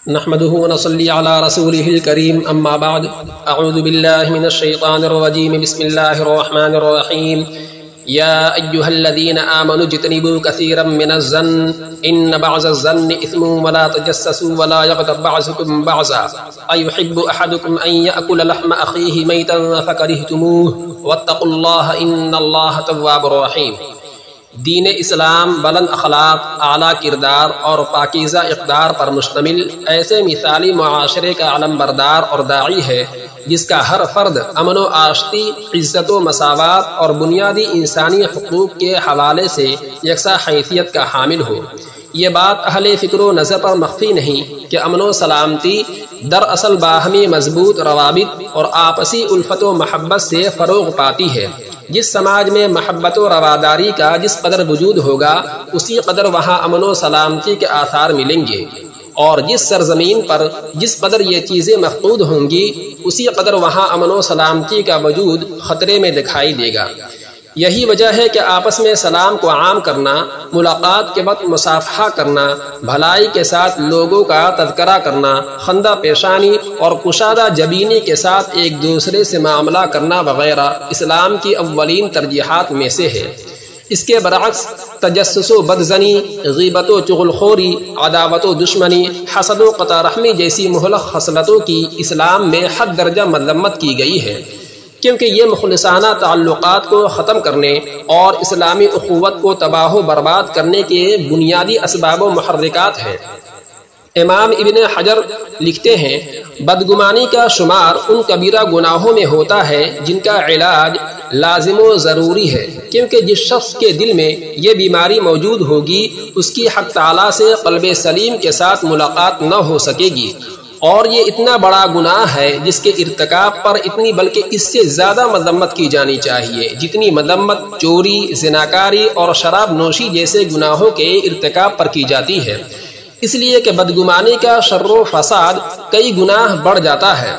نحمده ونصلي على رسوله الكريم اما بعد اعوذ بالله من الشيطان الرجيم بسم الله الرحمن الرحيم يا ايها الذين امنوا اجتنبوا كثيرا من الظن ان بعض الظن اثم ولا تجسسوا ولا يغتب بعضكم بعضا ايحب احدكم ان ياكل لحم اخيه ميتا فكرهتموه واتقوا الله ان الله تواب رحيم۔ دین اسلام بلند اخلاق، اعلیٰ کردار اور پاکیزہ اقدار پر مشتمل ایسے مثالی معاشرے کا علم بردار اور داعی ہے جس کا ہر فرد امن و آشتی، عزت و مساوات اور بنیادی انسانی حقوق کے حوالے سے یکساں حیثیت کا حامل ہو۔ یہ بات اہل فکر و نظر پر مخفی نہیں کہ امن و سلامتی دراصل باہمی مضبوط روابط اور آپسی الفت و محبت سے فروغ پاتی ہے۔ جس سماج میں محبت و رواداری کا جس قدر وجود ہوگا اسی قدر وہاں امن و سلامتی کے آثار ملیں گے، اور جس سرزمین پر جس قدر یہ چیزیں مفقود ہوں گی اسی قدر وہاں امن و سلامتی کا وجود خطرے میں دکھائی دے گا۔ یہی وجہ ہے کہ آپس میں سلام کو عام کرنا، ملاقات کے وقت مصافحہ کرنا، بھلائی کے ساتھ لوگوں کا تذکرہ کرنا، خندہ پیشانی اور کشادہ جبینی کے ساتھ ایک دوسرے سے معاملہ کرنا وغیرہ اسلام کی اولین ترجیحات میں سے ہے۔ اس کے برعکس تجسس و بدظنی، غیبت و چغلخوری، عداوت و دشمنی، حسد و قطع رحمی جیسی مہلک خصلتوں کی اسلام میں حد درجہ مذمت کی گئی ہے، کیونکہ یہ مخلصانہ تعلقات کو ختم کرنے اور اسلامی اخوت کو تباہ و برباد کرنے کے بنیادی اسباب و محرکات ہیں۔ امام ابن حجر لکھتے ہیں، بدگمانی کا شمار ان کبیرہ گناہوں میں ہوتا ہے جن کا علاج لازم و ضروری ہے، کیونکہ جس شخص کے دل میں یہ بیماری موجود ہوگی اس کی حق تعالیٰ سے قلب سلیم کے ساتھ ملاقات نہ ہو سکے گی، اور یہ اتنا بڑا گناہ ہے جس کے ارتکاب پر اتنی بلکہ اس سے زیادہ مذمت کی جانی چاہیے جتنی مذمت چوری، زناکاری اور شراب نوشی جیسے گناہوں کے ارتکاب پر کی جاتی ہے، اس لیے کہ بدگمانی کا شر و فساد کئی گناہ بڑھ جاتا ہے۔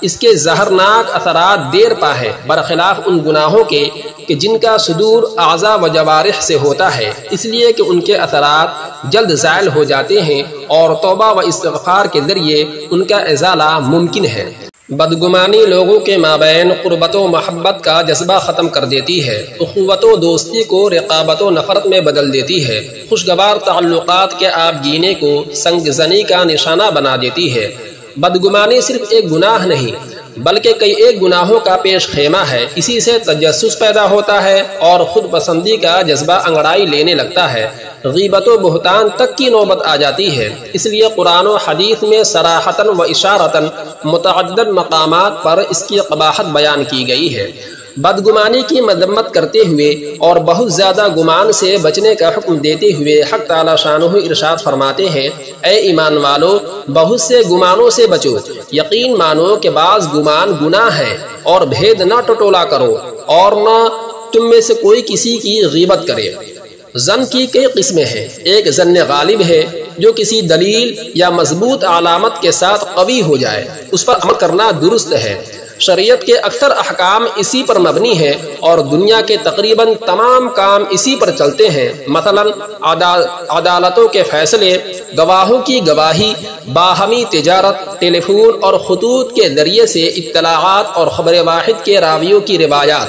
اس کے زہرناک اثرات دیر پا ہے، برخلاف ان گناہوں کے کہ جن کا صدور اعضاء و جوارح سے ہوتا ہے، اس لیے کہ ان کے اثرات جلد زائل ہو جاتے ہیں اور توبہ و استغفار کے ذریعے ان کا ازالہ ممکن ہے۔ بدگمانی لوگوں کے مابین قربت و محبت کا جذبہ ختم کر دیتی ہے، اخوت و دوستی کو رقابت و نفرت میں بدل دیتی ہے، خوشگوار تعلقات کے آب گینے کو سنگ زنی کا نشانہ بنا دیتی ہے۔ بدگمانی صرف ایک گناہ نہیں بلکہ کئی ایک گناہوں کا پیش خیمہ ہے۔ اسی سے تجسس پیدا ہوتا ہے اور خود پسندی کا جذبہ انگڑائی لینے لگتا ہے، غیبت و بہتان تک کی نوبت آ جاتی ہے۔ اس لیے قرآن و حدیث میں صراحتاً و اشارتاً متعدد مقامات پر اس کی قباحت بیان کی گئی ہے۔ بدگمانی کی مذمت کرتے ہوئے اور بہت زیادہ گمان سے بچنے کا حکم دیتے ہوئے حق تعالی شانہ ارشاد فرماتے ہیں، اے ایمان والو، بہت سے گمانوں سے بچو، یقین مانو کہ بعض گمان گناہ ہے، اور بھید نہ ٹٹولا کرو اور نہ تم میں سے کوئی کسی کی غیبت کرے۔ ظن کی کئی قسمیں ہیں۔ ایک ظن غالب ہے جو کسی دلیل یا مضبوط علامت کے ساتھ قوی ہو جائے، اس پر عمل کرنا درست ہے۔ شریعت کے اکثر احکام اسی پر مبنی ہیں اور دنیا کے تقریباً تمام کام اسی پر چلتے ہیں، مثلا عدالتوں کے فیصلے، گواہوں کی گواہی، باہمی تجارت، ٹیلی فون اور خطوط کے ذریعے سے اطلاعات اور خبر واحد کے راویوں کی روایات۔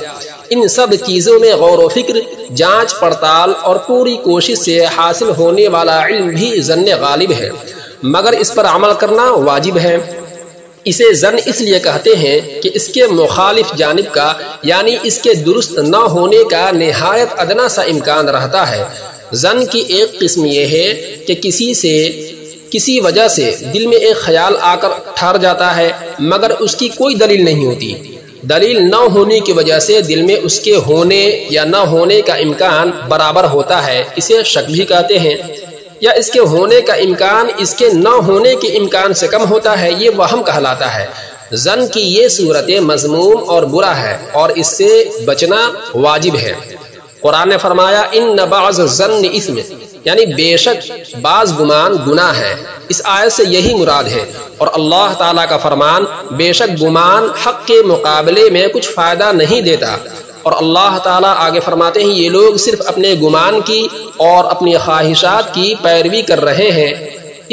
ان سب چیزوں میں غور و فکر، جانچ پڑتال اور پوری کوشش سے حاصل ہونے والا علم بھی ظن غالب ہے، مگر اس پر عمل کرنا واجب ہے۔ اسے ظن اس لیے کہتے ہیں کہ اس کے مخالف جانب کا یعنی اس کے درست نہ ہونے کا نہایت ادنا سا امکان رہتا ہے۔ ظن کی ایک قسم یہ ہے کہ کسی وجہ سے دل میں ایک خیال آ کر ٹھہر جاتا ہے مگر اس کی کوئی دلیل نہیں ہوتی۔ دلیل نہ ہونے کی وجہ سے دل میں اس کے ہونے یا نہ ہونے کا امکان برابر ہوتا ہے، اسے شک بھی کہتے ہیں، یا اس کے ہونے کا امکان اس کے نہ ہونے کے امکان سے کم ہوتا ہے، یہ وہم کہلاتا ہے۔ ظن کی یہ صورت مذموم اور برا ہے اور اس سے بچنا واجب ہے۔ قرآن نے فرمایا ان بعض الظن اثم، یعنی بے شک بعض گمان گناہ ہے۔ اس آیت سے یہی مراد ہے، اور اللہ تعالیٰ کا فرمان بے شک گمان حق کے مقابلے میں کچھ فائدہ نہیں دیتا، اور اللہ تعالیٰ آگے فرماتے ہیں یہ لوگ صرف اپنے گمان کی اور اپنی خواہشات کی پیروی کر رہے ہیں۔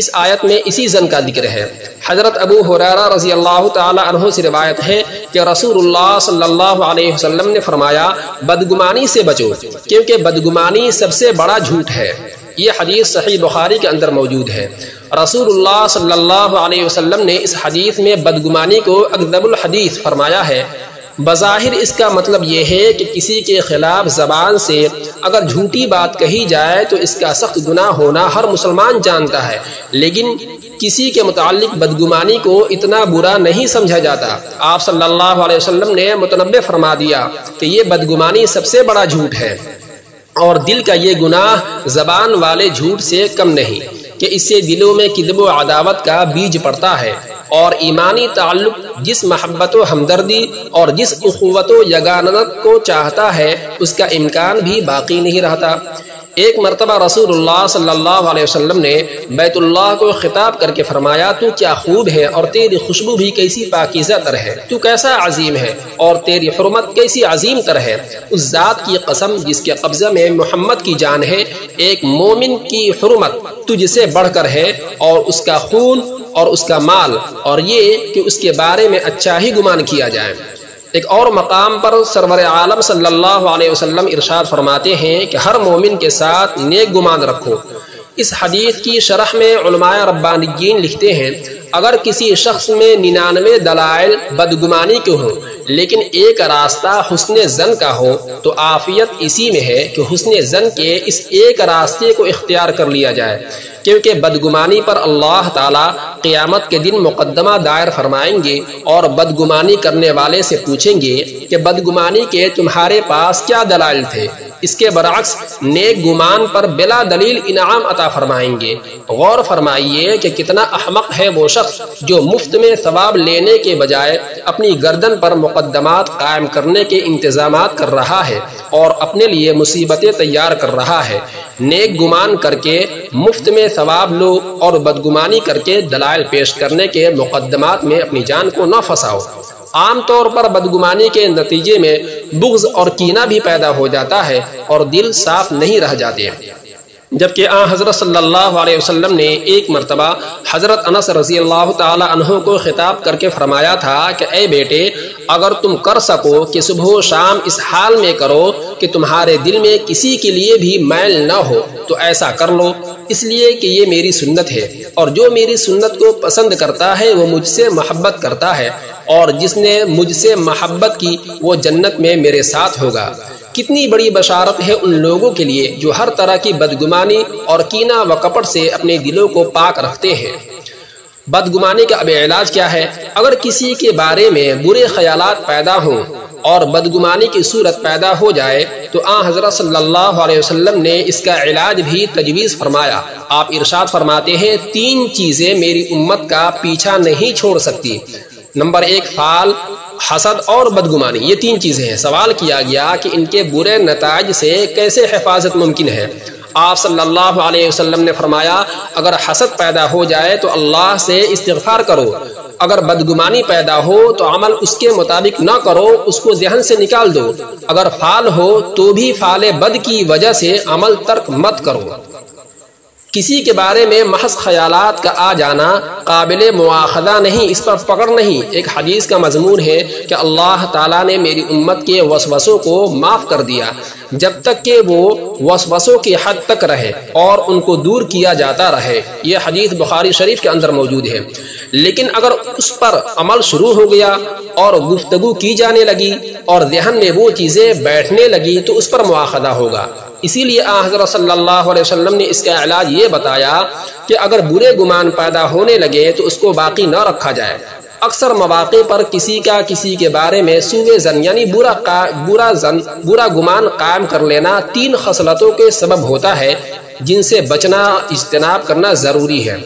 اس آیت میں اسی زن کا ذکر ہے۔ حضرت ابو ہریرہ رضی اللہ تعالی عنہ سے روایت ہے کہ رسول اللہ صلی اللہ علیہ وسلم نے فرمایا بدگمانی سے بچو کیونکہ بدگمانی سب سے بڑا جھوٹ ہے۔ یہ حدیث صحیح بخاری کے اندر موجود ہے۔ رسول اللہ صلی اللہ علیہ وسلم نے اس حدیث میں بدگمانی کو اکذب الحدیث فرمایا ہے۔ بظاہر اس کا مطلب یہ ہے کہ کسی کے خلاف زبان سے اگر جھوٹی بات کہی جائے تو اس کا سخت گناہ ہونا ہر مسلمان جانتا ہے، لیکن کسی کے متعلق بدگمانی کو اتنا برا نہیں سمجھا جاتا۔ آپ صلی اللہ علیہ وسلم نے متنبہ فرما دیا کہ یہ بدگمانی سب سے بڑا جھوٹ ہے، اور دل کا یہ گناہ زبان والے جھوٹ سے کم نہیں کہ اس سے دلوں میں کذب و عداوت کا بیج پڑتا ہے، اور ایمانی تعلق جس محبت و ہمدردی اور جس اخوت و یگانت کو چاہتا ہے اس کا امکان بھی باقی نہیں رہتا۔ ایک مرتبہ رسول اللہ صلی اللہ علیہ وسلم نے بیت اللہ کو خطاب کر کے فرمایا تو کیا خوب ہے اور تیری خوشبو بھی کیسی پاکیزہ تر ہے، تو کیسا عظیم ہے اور تیری حرمت کیسی عظیم تر ہے۔ اس ذات کی قسم جس کے قبضہ میں محمد کی جان ہے، ایک مومن کی حرمت تجھ سے بڑھ کر ہے، اور اس کا خون اور اس کا مال، اور یہ کہ اس کے بارے میں اچھا ہی گمان کیا جائے۔ ایک اور مقام پر سرور عالم صلی اللہ علیہ وسلم ارشاد فرماتے ہیں کہ ہر مومن کے ساتھ نیک گمان رکھو۔ اس حدیث کی شرح میں علماء ربانیین لکھتے ہیں اگر کسی شخص میں 99 دلائل بدگمانی کے ہوں لیکن ایک راستہ حسن زن کا ہو تو عافیت اسی میں ہے کہ حسن زن کے اس ایک راستے کو اختیار کر لیا جائے، کیونکہ بدگمانی پر اللہ تعالی قیامت کے دن مقدمہ دائر فرمائیں گے اور بدگمانی کرنے والے سے پوچھیں گے کہ بدگمانی کے تمہارے پاس کیا دلائل تھے۔ اس کے برعکس نیک گمان پر بلا دلیل انعام عطا فرمائیں گے۔ غور فرمائیے کہ کتنا احمق ہے وہ شخص جو مفت میں ثواب لینے کے بجائے اپنی گردن پر مقدمات قائم کرنے کے انتظامات کر رہا ہے اور اپنے لیے مصیبتیں تیار کر رہا ہے۔ نیک گمان کر کے مفت میں ثواب لو اور بدگمانی کر کے دلائل پیش کرنے کے مقدمات میں اپنی جان کو نہ پھنساؤ۔ عام طور پر بدگمانی کے نتیجے میں بغض اور کینہ بھی پیدا ہو جاتا ہے اور دل صاف نہیں رہ جاتے، جبکہ حضرت صلی اللہ علیہ وسلم نے ایک مرتبہ حضرت انس رضی اللہ تعالی عنہ کو خطاب کر کے فرمایا تھا کہ اے بیٹے، اگر تم کر سکو کہ صبح و شام اس حال میں کرو کہ تمہارے دل میں کسی کے لیے بھی میل نہ ہو تو ایسا کر لو، اس لیے کہ یہ میری سنت ہے، اور جو میری سنت کو پسند کرتا ہے وہ مجھ سے محبت کرتا ہے، اور جس نے مجھ سے محبت کی وہ جنت میں میرے ساتھ ہوگا۔ کتنی بڑی بشارت ہے ان لوگوں کے لیے جو ہر طرح کی بدگمانی اور کینہ و کپٹ سے اپنے دلوں کو پاک رکھتے ہیں۔ بدگمانی کا اب علاج کیا ہے؟ اگر کسی کے بارے میں برے خیالات پیدا ہوں اور بدگمانی کی صورت پیدا ہو جائے تو حضرت صلی اللہ علیہ وسلم نے اس کا علاج بھی تجویز فرمایا۔ آپ ارشاد فرماتے ہیں 3 چیزیں میری امت کا پیچھا نہیں چھوڑ سکتی۔ نمبر 1 فال، حسد اور بدگمانی، یہ 3 چیزیں ہیں۔ سوال کیا گیا کہ ان کے برے نتائج سے کیسے حفاظت ممکن ہے؟ آپ صلی اللہ علیہ وسلم نے فرمایا اگر حسد پیدا ہو جائے تو اللہ سے استغفار کرو، اگر بدگمانی پیدا ہو تو عمل اس کے مطابق نہ کرو، اس کو ذہن سے نکال دو، اگر فال ہو تو بھی فال بد کی وجہ سے عمل ترک مت کرو۔ کسی کے بارے میں محض خیالات کا آ جانا قابل مواخذہ نہیں، اس پر پکڑ نہیں۔ ایک حدیث کا مضمون ہے کہ اللہ تعالیٰ نے میری امت کے وسوسوں کو معاف کر دیا جب تک کہ وہ وسوسوں کی حد تک رہے اور ان کو دور کیا جاتا رہے۔ یہ حدیث بخاری شریف کے اندر موجود ہے۔ لیکن اگر اس پر عمل شروع ہو گیا اور گفتگو کی جانے لگی اور ذہن میں وہ چیزیں بیٹھنے لگی تو اس پر مواخذہ ہوگا۔ اسی لیے حضرت صلی اللہ علیہ وسلم نے اس کا علاج یہ بتایا کہ اگر برے گمان پیدا ہونے لگے تو اس کو باقی نہ رکھا جائے۔ اکثر مواقع پر کسی کے بارے میں سوء ظن یعنی برا گمان قائم کر لینا 3 خصلتوں کے سبب ہوتا ہے جن سے بچنا، اجتناب کرنا ضروری ہے۔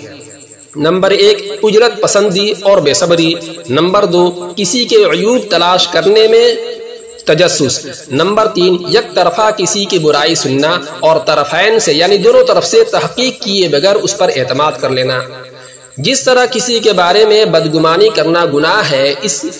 نمبر 1 اجرت پسندی اور بے صبری۔ نمبر 2 کسی کے عیوب تلاش کرنے میں تجسس۔ نمبر 3 یک طرفہ کسی کی برائی سننا اور طرفین سے یعنی دونوں طرف سے تحقیق کیے بغیر اس پر اعتماد کر لینا۔ جس طرح کسی کے بارے میں بدگمانی کرنا گناہ ہے،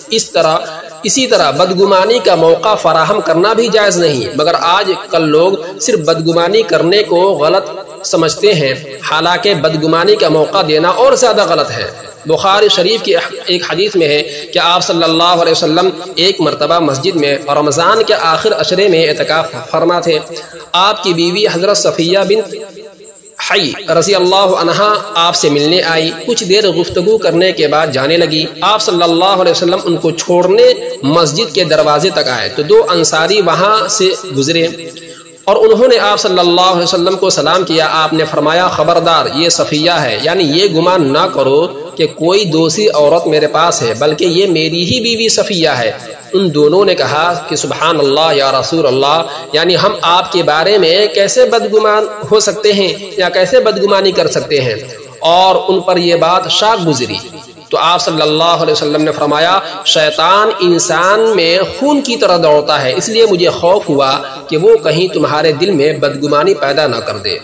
اس طرح اسی طرح بدگمانی کا موقع فراہم کرنا بھی جائز نہیں، مگر آج کل لوگ صرف بدگمانی کرنے کو غلط سمجھتے ہیں، حالانکہ بدگمانی کا موقع دینا اور زیادہ غلط ہے۔ بخاری شریف کی ایک حدیث میں ہے کہ آپ صلی اللہ علیہ وسلم ایک مرتبہ مسجد میں رمضان کے آخر عشرے میں اعتکاف فرما تھے۔ آپ کی بیوی حضرت صفیہ بنت حی رضی اللہ عنہا آپ سے ملنے آئی، کچھ دیر گفتگو کرنے کے بعد جانے لگی۔ آپ صلی اللہ علیہ وسلم ان کو چھوڑنے مسجد کے دروازے تک آئے تو دو انصاری وہاں سے گزرے اور انہوں نے آپ صلی اللہ علیہ وسلم کو سلام کیا۔ آپ نے فرمایا خبردار یہ صفیہ ہے، یعنی یہ گمان نہ کرو کہ کوئی دوسری عورت میرے پاس ہے، بلکہ یہ میری ہی بیوی صفیہ ہے۔ ان دونوں نے کہا کہ سبحان اللہ یا رسول اللہ، یعنی ہم آپ کے بارے میں کیسے بدگمان ہو سکتے ہیں یا کیسے بدگمانی کر سکتے ہیں، اور ان پر یہ بات شاک گزری۔ تو آپ صلی اللہ علیہ وسلم نے فرمایا شیطان انسان میں خون کی طرح دوڑتا ہے، اس لیے مجھے خوف ہوا کہ وہ کہیں تمہارے دل میں بدگمانی پیدا نہ کر دے۔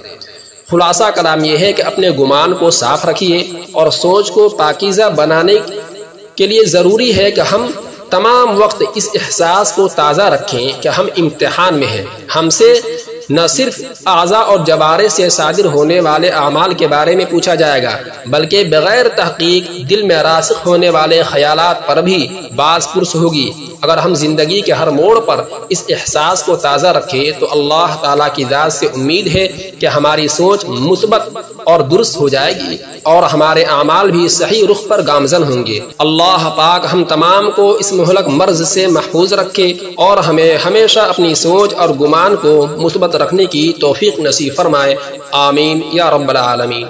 خلاصہ کلام یہ ہے کہ اپنے گمان کو صاف رکھیے اور سوچ کو پاکیزہ بنانے کے لیے ضروری ہے کہ ہم تمام وقت اس احساس کو تازہ رکھیں کہ ہم امتحان میں ہیں۔ ہم سے نہ صرف اعضاء اور جوارح سے صادر ہونے والے اعمال کے بارے میں پوچھا جائے گا، بلکہ بغیر تحقیق دل میں راسخ ہونے والے خیالات پر بھی باز پرس ہوگی۔ اگر ہم زندگی کے ہر موڑ پر اس احساس کو تازہ رکھیں تو اللہ تعالیٰ کی ذات سے امید ہے کہ ہماری سوچ مثبت اور درست ہو جائے گی اور ہمارے اعمال بھی صحیح رخ پر گامزن ہوں گے۔ اللہ پاک ہم تمام کو اس مہلک مرض سے محفوظ رکھے اور ہمیں ہمیشہ اپنی سوچ اور گمان کو مثبت رکھنے کی توفیق نصیب فرمائے، آمین یا رب العالمین۔